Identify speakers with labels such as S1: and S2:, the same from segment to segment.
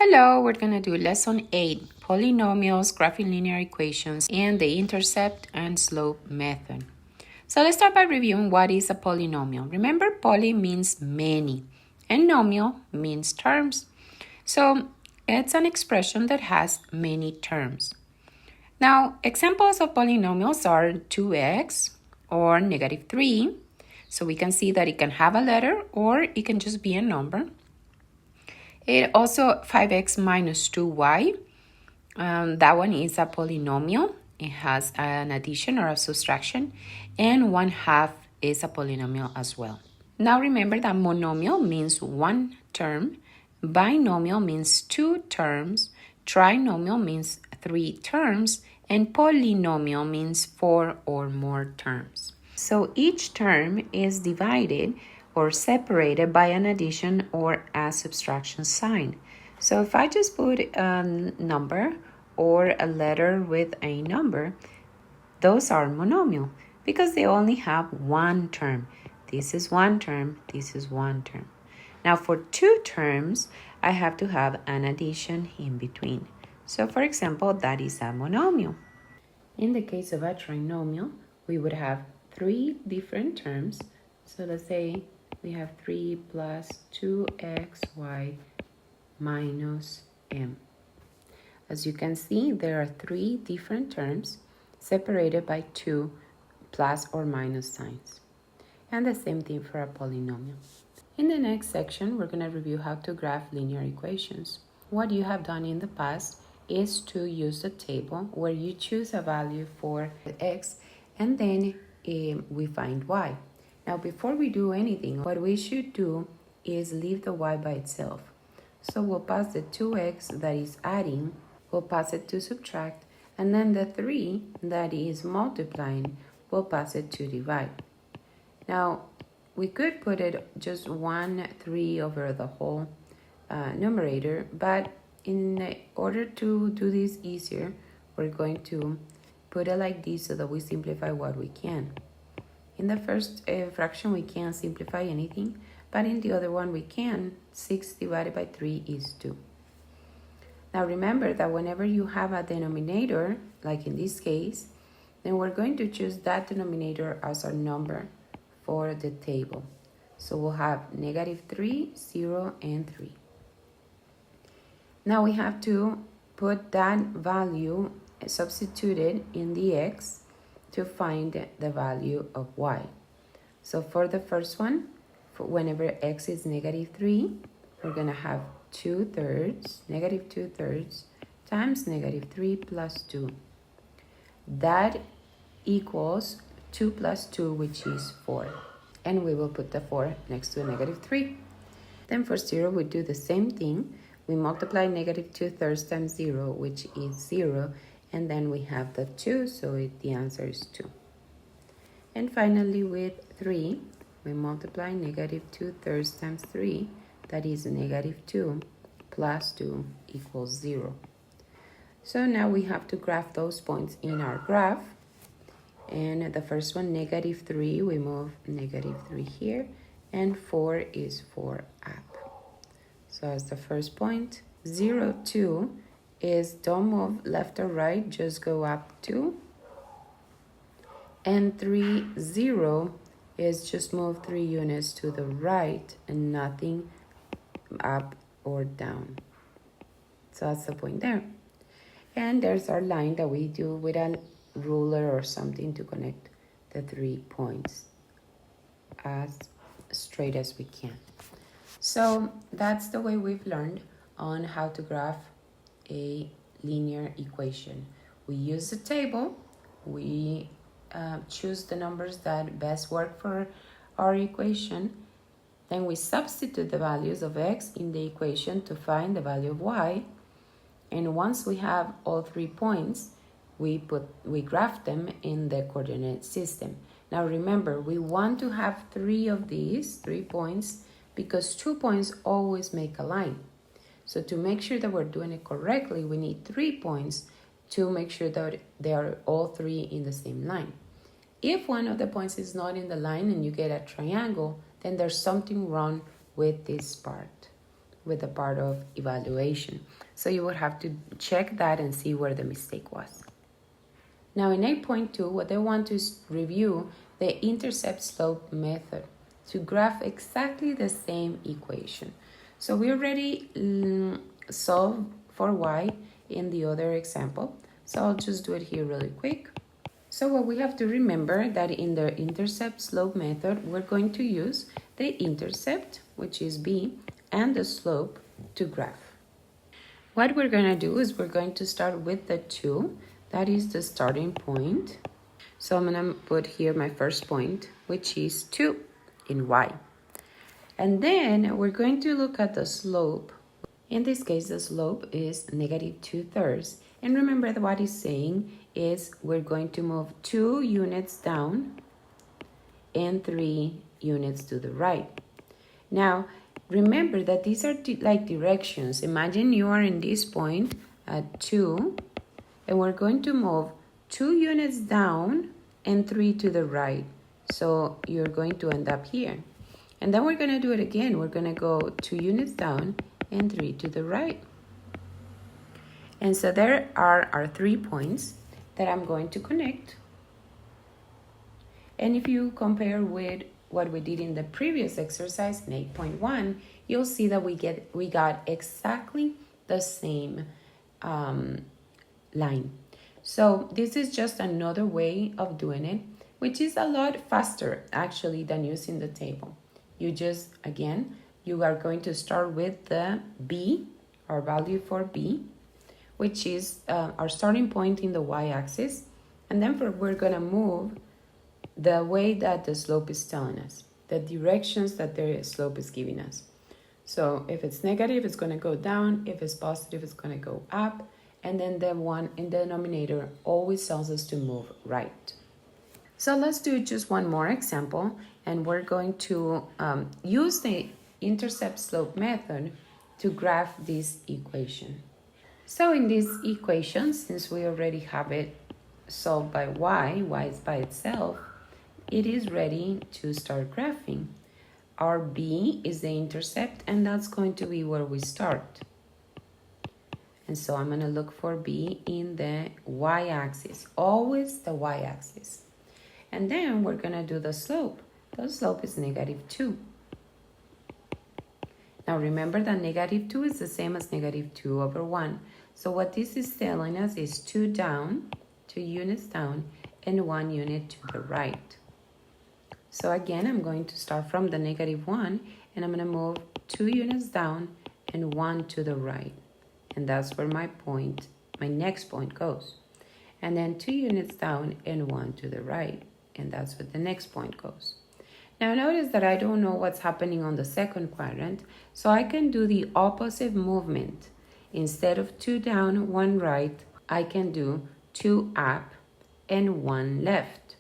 S1: Hello, we're going to do lesson 8, polynomials, graphing linear equations, and the intercept and slope method. So let's start by reviewing what is a polynomial. Remember, poly means many, and nomial means terms. So it's an expression that has many terms. Now, examples of polynomials are 2x or -3. So we can see that it can have a letter or it can just be a number. It also 5x minus 2y. That one is a polynomial. It has an addition or a subtraction. And 1/2 is a polynomial as well. Now remember that monomial means one term. Binomial means two terms. Trinomial means three terms. And polynomial means four or more terms. So each term is divided or separated by an addition or a subtraction sign. So if I just put a number or a letter with a number, those are monomial because they only have one term. This is one term, this is one term. Now for two terms, I have to have an addition in between. So for example, that is a monomial. In the case of a trinomial, we would have three different terms. So let's say we have 3 plus 2xy minus m. As you can see, there are three different terms separated by two plus or minus signs. And the same thing for a polynomial. In the next section, we're going to review how to graph linear equations. What you have done in the past is to use a table where you choose a value for x and then we find y. Now, before we do anything, what we should do is leave the y by itself. So we'll pass the 2x that is adding, we'll pass it to subtract, and then the 3 that is multiplying, we'll pass it to divide. Now, we could put it just 1, 3 over the whole numerator, but in order to do this easier, we're going to put it like this so that we simplify what we can. In the first fraction, we can't simplify anything, but in the other one, we can. 6 divided by 3 is 2. Now, remember that whenever you have a denominator, like in this case, then we're going to choose that denominator as our number for the table. So we'll have -3, 0, and 3. Now we have to put that value substituted in the x to find the value of y. So for the first one, whenever x is -3, we're going to have 2/3, -2/3 times -3 plus 2. That equals 2 plus 2, which is 4. And we will put the 4 next to a -3. Then for 0, we do the same thing. We multiply -2/3 times 0, which is 0. And then we have the 2, so the answer is 2. And finally, with 3, we multiply -2/3 times 3, that is -2, plus 2 equals 0. So now we have to graph those points in our graph. And the first one, -3, we move -3 here, and 4 is 4 up. So as the first point, 0, 2 is don't move left or right, just go up 2. And 3, 0 is just move 3 units to the right and nothing up or down. So that's the point there. And there's our line that we do with a ruler or something to connect the 3 points as straight as we can. So that's the way we've learned on how to graph a linear equation. We use the table, we choose the numbers that best work for our equation, then we substitute the values of x in the equation to find the value of y, and once we have all 3 points, we graph them in the coordinate system. Now remember, we want to have 3 of these 3 points because 2 points always make a line. So to make sure that we're doing it correctly, we need 3 points to make sure that they are all 3 in the same line. If one of the points is not in the line and you get a triangle, then there's something wrong with this part. with the part of evaluation. So you would have to check that and see where the mistake was. Now in 8.2, what they want to review the intercept slope method to graph exactly the same equation. So we already solved for y in the other example. So I'll just do it here really quick. So what we have to remember that in the intercept slope method, we're going to use the intercept, which is b, and the slope to graph. What we're going to do is we're going to start with the 2. That is the starting point. So I'm going to put here my first point, which is 2 in y. And then we're going to look at the slope. In this case, the slope is negative 2/3. And remember that what it's saying is we're going to move 2 units down and 3 units to the right. Now, remember that these are like directions. Imagine you are in this point at 2, and we're going to move 2 units down and 3 to the right. So you're going to end up here. And then we're going to do it again. We're going to go 2 units down and 3 to the right. And so there are our 3 points that I'm going to connect. And if you compare with what we did in the previous exercise in 8.1, you'll see that we got exactly the same line. So this is just another way of doing it, which is a lot faster actually than using the table. You just, again, you are going to start with the b, our value for b, which is our starting point in the y-axis. And then we're going to move the way that the slope is telling us, the directions that the slope is giving us. So if it's negative, it's going to go down. If it's positive, it's going to go up. And then the one in the denominator always tells us to move right. So let's do just one more example. And we're going to use the intercept slope method to graph this equation. So in this equation, since we already have it solved by y is by itself, it is ready to start graphing. Our b is the intercept, and that's going to be where we start. And so I'm going to look for b in the y-axis, always the y-axis. And then we're going to do the slope. The slope is negative 2. Now remember that negative 2 is the same as negative 2 over 1. So what this is telling us is 2 down, 2 units down, and 1 unit to the right. So again, I'm going to start from the negative 1, and I'm going to move 2 units down and 1 to the right. And that's where my next point goes. And then 2 units down and 1 to the right. And that's where the next point goes. Now notice that I don't know what's happening on the second quadrant, so I can do the opposite movement. Instead of 2 down, 1 right, I can do 2 up and 1 left.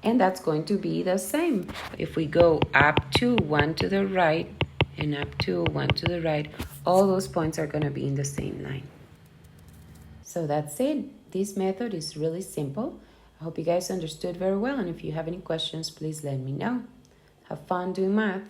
S1: And that's going to be the same. If we go up 2, 1 to the right, and up 2, 1 to the right, all those points are going to be in the same line. So that's it. This method is really simple. I hope you guys understood very well, and if you have any questions, please let me know. Have fun doing math.